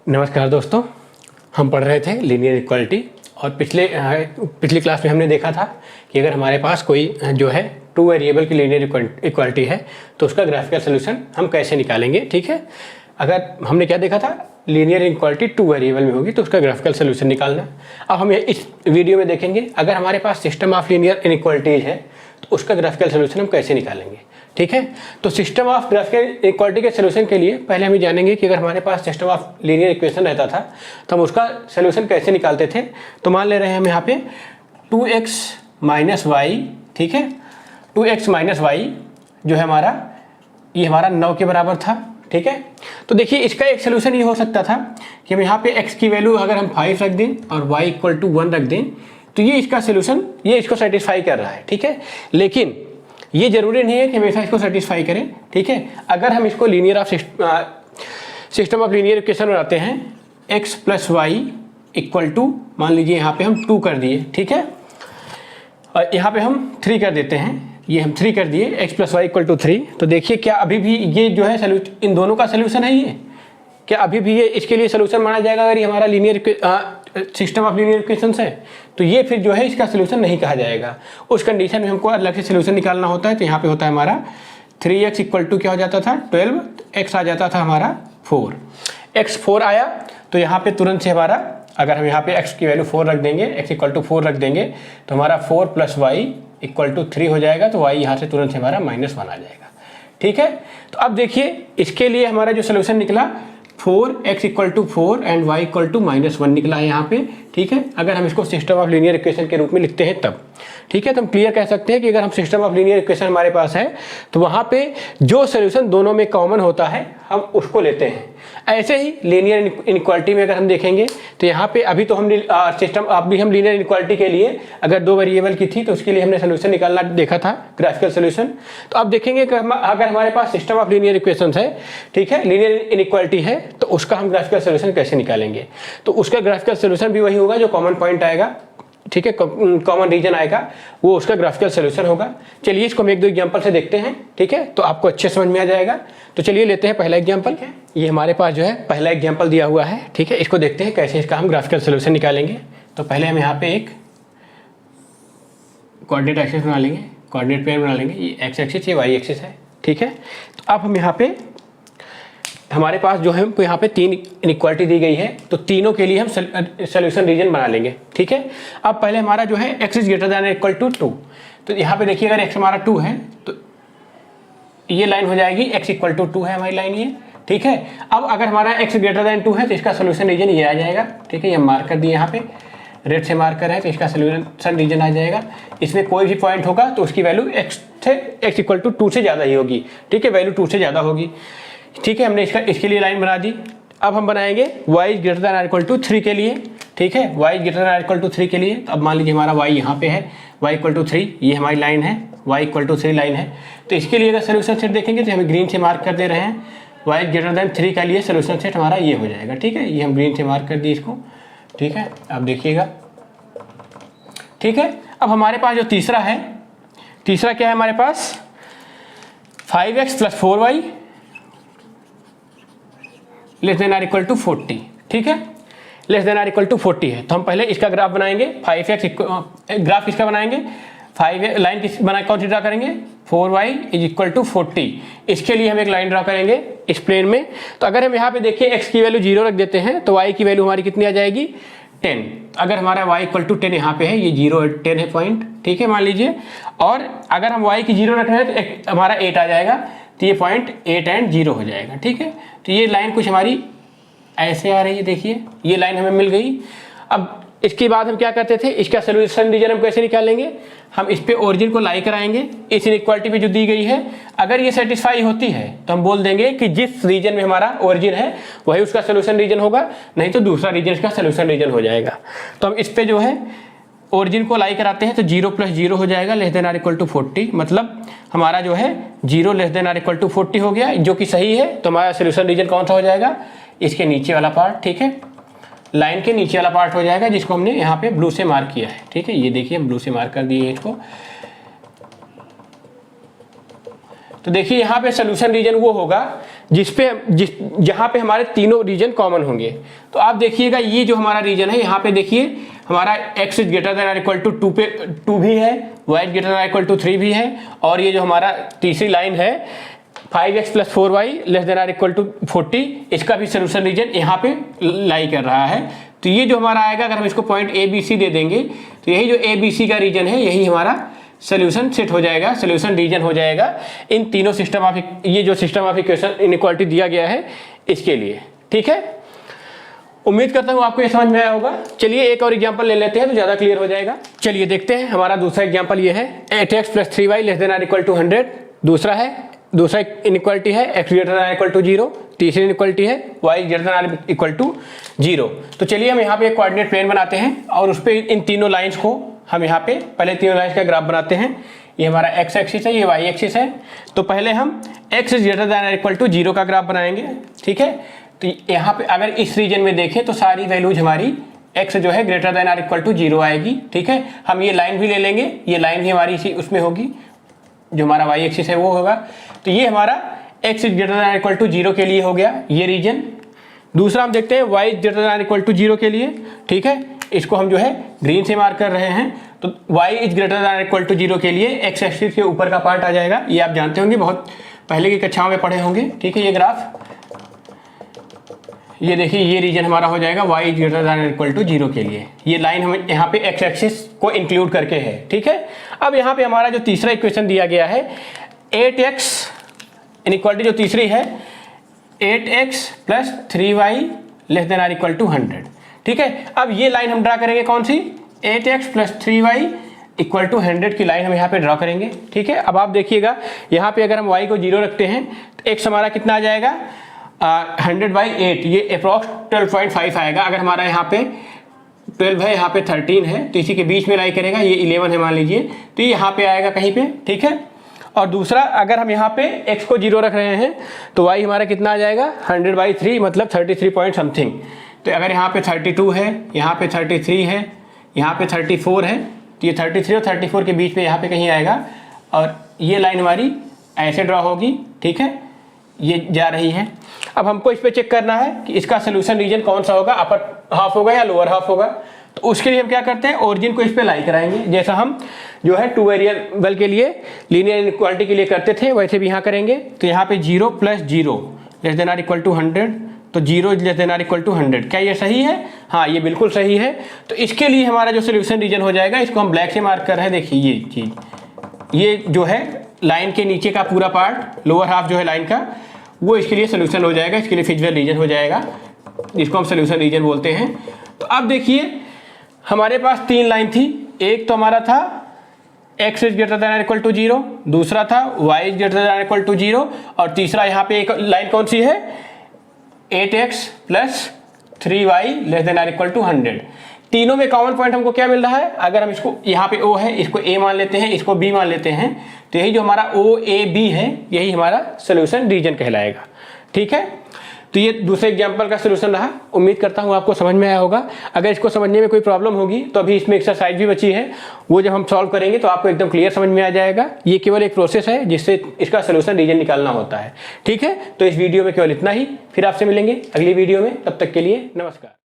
नमस्कार दोस्तों, हम पढ़ रहे थे लीनियर इक्वालिटी और पिछली क्लास में हमने देखा था कि अगर हमारे पास कोई जो है टू वेरिएबल की लीनियर इक्वालिटी है तो उसका ग्राफिकल सलूशन हम कैसे निकालेंगे। ठीक है, अगर हमने क्या देखा था, लीनियर इक्वालिटी टू वेरिएबल में होगी तो उसका ग्राफिकल सलूशन निकालना। अब हम इस वीडियो में देखेंगे अगर हमारे पास सिस्टम ऑफ लीनियर इनइक्वालिटीज है तो उसका ग्राफिकल सलूशन हम कैसे निकालेंगे। ठीक है, तो सिस्टम ऑफ ग्राफिकल इक्वालिटी के सलूशन के लिए पहले हम जानेंगे कि अगर हमारे पास सिस्टम ऑफ लीनियर इक्वेशन रहता था तो हम उसका सलूशन कैसे निकालते थे। तो मान ले रहे हैं हम यहाँ पे 2x माइनस वाई, ठीक है, 2x माइनस वाई जो है हमारा, ये हमारा 9 के बराबर था। ठीक है, तो देखिए इसका एक सलूशन ये हो सकता था कि हम यहाँ पे x की वैल्यू अगर हम 5 रख दें और y इक्वल टू 1 रख दें तो ये इसका सलूशन, ये इसको सेटिस्फाई कर रहा है। ठीक है, लेकिन ये जरूरी नहीं है कि हमेशा इसको सेटिस्फाई करें। ठीक है, अगर हम इसको linear of system of linear equation बनाते हैं x plus y equal to, मान लीजिए यहाँ पे हम 2 कर दिए, ठीक है, और यहाँ पे हम 3 कर देते हैं, ये हम 3 कर दिए, x plus y equal to 3। तो देखिए क्या अभी भी ये जो है इन दोनों का सलूशन है, ये क्या अभी भी ये इसके लिए सलूशन माना जाएगा। अगर ये हमारा linear system of linear equations है तो ये फिर जो है इसका सलूशन नहीं कहा जाएगा। उस कंडीशन में हमको अलग से सलूशन निकालना होता है। तो यहाँ पे होता है हमारा 3x इक्वल टू क्या हो जाता था 12, x आ जाता था हमारा 4, x 4 आया तो यहाँ पे तुरंत से हमारा, अगर हम यहाँ पे x की वैल्यू 4 रख देंगे, x इक्वल टू 4 रख देंगे तो हमारा 4 प्लस वाई इक्वल टू 3 हो जाएगा। तो y यहाँ से तुरंत से हमारा -1 आ जाएगा। ठीक है, तो अब देखिए इसके लिए हमारा जो सलूशन निकला 4x equal to 4 and y equal to -1 निकला है यहाँ पे। ठीक है, अगर हम इसको सिस्टम ऑफ लीनियर इक्वेशन के रूप में लिखते हैं तब, ठीक है, तो हम क्लियर कह सकते हैं कि अगर हम सिस्टम ऑफ लीनियर इक्वेशन हमारे पास है तो वहाँ पे जो सॉल्यूशन दोनों में कॉमन होता है हम उसको लेते हैं। ऐसे ही लीनियर इनइक्वालिटी में अगर हम देखेंगे तो यहाँ पे अभी तो हम हम लीनियर इनइक्वालिटी के लिए अगर 2 वेरिएबल की थी तो उसके लिए हमने सोल्यूशन निकालना देखा था, ग्राफिकल सोल्यूशन। तो अब देखेंगे कि अगर हमारे पास सिस्टम ऑफ लीनियर इक्वेशंस है, ठीक है, लीनियर इनइक्वालिटी है, तो उसका हम ग्राफिकल सोल्यूशन कैसे निकालेंगे। तो उसका ग्राफिकल सोल्यूशन भी वही होगा जो कॉमन पॉइंट आएगा, ठीक है, कॉमन रीजन आएगा, वो उसका ग्राफिकल सॉल्यूशन होगा। चलिए इसको हम 1-2 एग्जांपल से देखते हैं, ठीक है, तो आपको अच्छे समझ में आ जाएगा। तो चलिए लेते हैं पहला एग्जांपल। ये हमारे पास जो है पहला एग्जांपल दिया हुआ है, ठीक है, इसको देखते हैं कैसे इसका हम ग्राफिकल सॉल्यूशन निकालेंगे। तो पहले हम यहाँ पे एक कोऑर्डिनेट एक्सिस बना लेंगे, कोऑर्डिनेट प्लेन बना लेंगे, ये एक्स एक्सिस, ये वाई एक्सिस है। ठीक है, तो अब हम यहाँ पे हमारे पास जो है यहाँ पे 3 इनइक्वालिटी दी गई है तो तीनों के लिए हम सॉल्यूशन रीजन बना लेंगे। ठीक है, अब पहले हमारा जो है x is greater than equal to 2, तो यहाँ पे देखिए अगर x हमारा 2 है तो ये लाइन हो जाएगी x इक्वल टू 2 है हमारी लाइन ये। ठीक है, अब अगर हमारा x ग्रेटर दैन 2 है तो इसका सोल्यूशन रीजन ये आ जाएगा। ठीक है, ये मार्क कर दिए यहाँ पे, रेड से मार्कर है तो इसका सोल्यूशन रीजन आ जाएगा। इसमें कोई भी पॉइंट होगा तो उसकी वैल्यू x इक्वल टू 2 से ज़्यादा ही होगी। ठीक है, वैल्यू 2 से ज़्यादा होगी। ठीक है, हमने इसके लिए लाइन बना दी। अब हम बनाएंगे y greater than equal to 3 के लिए। ठीक है, y greater than equal to 3 के लिए, तो अब मान लीजिए हमारा y यहाँ पे है, y इक्वल टू 3, ये हमारी लाइन है, y इक्वल टू 3 लाइन है। तो इसके लिए अगर सोल्यूशन सेट देखेंगे तो हमें ग्रीन से मार्क कर दे रहे हैं, y ग्रेटर दैन 3 का लिए सोल्यूशन सेट हमारा ये हो जाएगा। ठीक है, ये हम ग्रीन से मार्क कर दिए इसको। ठीक है, अब देखिएगा। ठीक है, अब हमारे पास जो तीसरा है, तीसरा क्या है हमारे पास 5x plus 4y less than or equal to 40। ठीक है, less than or equal to 40 है तो हम पहले इसका ग्राफ बनाएंगे। 5x ग्राफ किसका बनाएंगे, 5 लाइन किस बना, कौन सी ड्रा करेंगे, 4y इज इक्वल टू 40। इसके लिए हम एक लाइन ड्रा करेंगे इस प्लेन में। तो अगर हम यहाँ पे देखिए x की वैल्यू 0 रख देते हैं तो y की वैल्यू हमारी कितनी आ जाएगी 10। अगर हमारा y इक्वल टू 10 यहाँ पे है, ये 0 10 है पॉइंट। ठीक है, मान लीजिए, और अगर हम y की 0 रख रहे हैं तो हमारा 8 आ जाएगा, तो ये पॉइंट 8 एंड 0 हो जाएगा। ठीक है, तो ये लाइन कुछ हमारी ऐसे आ रही है, देखिए ये लाइन हमें मिल गई। अब इसके बाद हम क्या करते थे, इसका सोल्यूशन रीजन हम कैसे निकालेंगे, हम इस पे ओरिजिन को लाई कराएंगे इस इनइक्वालिटी पे जो दी गई है। अगर ये सेटिस्फाई होती है तो हम बोल देंगे कि जिस रीजन में हमारा ओरिजिन है वही उसका सोल्यूशन रीजन होगा, नहीं तो दूसरा रीजन इसका सोल्यूशन रीजन हो जाएगा। तो हम इस पे जो है ओरिजिन को लाई कराते हैं तो 0 प्लस 0 हो जाएगा less than or equal to 40, मतलब हमारा जो है 0 less than or equal to 40 हो गया, जो कि सही है। तो हमारा सोल्यूशन रीजन कौन सा हो जाएगा, इसके नीचे वाला पार्ट। ठीक है, लाइन के नीचे वाला पार्ट हो जाएगा जिसको हमने यहाँ पे ब्लू से मार्क किया है। ठीक है, ये देखिए हम ब्लू से मार्क कर दिए इसको। तो देखिए यहाँ पे सोल्यूशन रीजन वो होगा जहाँ पे हमारे तीनों रीजन कॉमन होंगे। तो आप देखिएगा ये जो हमारा रीजन है, यहाँ पे देखिए हमारा x is greater than equal to 2 पे 2 भी है, y is greater than equal to 3 भी है, और ये जो हमारा तीसरी लाइन है 5x + 4y less than or equal to 40, इसका भी सोल्यूशन रीजन यहाँ पे लाई कर रहा है। तो ये जो हमारा आएगा, अगर हम इसको पॉइंट ए बी सी दे देंगे तो यही जो ए बी सी का रीजन है यही हमारा सोल्यूशन सेट हो जाएगा, सोल्यूशन रीजन हो जाएगा इन तीनों सिस्टम ऑफ, ये जो सिस्टम ऑफ इक्वेशन इनइक्वालिटी दिया गया है इसके लिए। ठीक है, उम्मीद करता हूँ आपको ये समझ में आया होगा। चलिए एक और एग्जांपल ले लेते हैं तो ज़्यादा क्लियर हो जाएगा। चलिए देखते हैं, हमारा दूसरा एग्जांपल ये है 8x + 3y less than or equal to 100। दूसरा इनइक्वालिटी है x greater than or equal to 0। तीसरी इनइक्वालिटी है y greater than or equal to 0। तो चलिए हम यहाँ पे एक कोऑर्डिनेट प्लेन बनाते हैं और उस पर इन तीनों लाइन्स को हम यहाँ पे पहले तीनों लाइन्स का ग्राफ बनाते हैं। ये हमारा x एक्सिस है, ये y एक्सिस है। तो पहले हम x is greater than or equal to 0 का ग्राफ बनाएंगे। ठीक है, तो यहाँ पे अगर इस रीजन में देखें तो सारी वैल्यूज हमारी x जो है greater than or equal to 0 आएगी। ठीक है, हम ये लाइन भी ले लेंगे, ये लाइन भी हमारी इसी उसमें होगी, जो हमारा y एक्सिस है वो होगा। तो ये हमारा x is greater than or equal to 0 के लिए हो गया ये रीजन। दूसरा हम देखते हैं y is greater than or equal to 0 के लिए। ठीक है, इसको हम जो है ग्रीन से मार्क कर रहे हैं। तो y is greater than or equal to 0 के लिए x एक्सिस के ऊपर का पार्ट आ जाएगा। ये आप जानते होंगे, बहुत पहले की कक्षाओं में पढ़े होंगे। ठीक है, ये ग्राफ, ये देखिए ये रीजन हमारा हो जाएगा y is greater than equal to 0 के लिए। ये लाइन हम यहाँ पे x एक्सिस को इंक्लूड करके है। ठीक है, अब यहाँ पे हमारा जो तीसरा इक्वेशन दिया गया है 8x, इनइक्वालिटी जो तीसरी है 8x + 3y less than or equal to 100। ठीक है, अब ये लाइन हम ड्रा करेंगे कौन सी, 8x + 3y इक्वल टू 100 की लाइन हम यहाँ पे ड्रा करेंगे। ठीक है, अब आप देखिएगा यहाँ पे अगर हम y को 0 रखते हैं तो x हमारा कितना आ जाएगा 100/8, ये अप्रॉक्स 12.5 आएगा। अगर हमारा यहाँ पे 12 है, यहाँ पे 13 है, तो इसी के बीच में लाई करेगा, ये 11 है मान लीजिए, तो ये यहाँ पे आएगा कहीं पे। ठीक है, और दूसरा अगर हम यहाँ पे x को 0 रख रहे हैं तो y हमारा कितना आ जाएगा 100/3, मतलब 33 पॉइंट समथिंग। तो अगर यहाँ पे 32 है, यहाँ पे 33 है, यहाँ पे 34 है, तो ये 33 और 34 के बीच में यहाँ पे कहीं आएगा, और ये लाइन हमारी ऐसे ड्रा होगी। ठीक है, ये जा रही है। अब हमको इस पे चेक करना है कि इसका सोल्यूशन रीजन कौन सा होगा, अपर हाफ होगा या लोअर हाफ होगा। तो उसके लिए हम क्या करते हैं, ओरिजिन को इस पे लाई कराएंगे, जैसा हम जो है 2 वेरिएबल के लिए लीनियर इनइक्वालिटी के लिए करते थे वैसे भी यहाँ करेंगे। तो यहाँ पे 0 + 0 less than or equal to 100, तो 0 less than or equal to 100। क्या ये सही है? हाँ, ये बिल्कुल सही है। तो इसके लिए हमारा जो सोल्यूशन रीजन हो जाएगा, इसको हम ब्लैक से मार्क कर रहे हैं। देखिए ये चीज़, ये जो है लाइन के नीचे का पूरा पार्ट, लोअर हाफ जो है लाइन का, वो इसके लिए सोल्यूशन हो जाएगा, इसके लिए फिजिकल रीजन हो जाएगा, जिसको हम सोल्यूशन रीजन बोलते हैं। तो अब देखिए हमारे पास 3 लाइन थी। एक तो हमारा था x is greater than equal to 0, दूसरा था y is greater than equal to 0, और तीसरा यहाँ पे एक लाइन कौन सी है 8x + 3y less then equal to 100। तीनों में कॉमन पॉइंट हमको क्या मिल रहा है, अगर हम इसको यहाँ पे O है, इसको A मान लेते हैं, इसको B मान लेते हैं, तो यही जो हमारा OAB है यही हमारा सोल्यूशन रीजन कहलाएगा। ठीक है, तो ये दूसरे एग्जांपल का सोल्यूशन रहा। उम्मीद करता हूँ आपको समझ में आया होगा। अगर इसको समझने में कोई प्रॉब्लम होगी तो अभी इसमें एक्सरसाइज भी बची है, वो जब हम सॉल्व करेंगे तो आपको एकदम क्लियर समझ में आ जाएगा। ये केवल एक प्रोसेस है जिससे इसका सोल्यूशन रीजन निकालना होता है। ठीक है, तो इस वीडियो में केवल इतना ही, फिर आपसे मिलेंगे अगली वीडियो में। तब तक के लिए नमस्कार।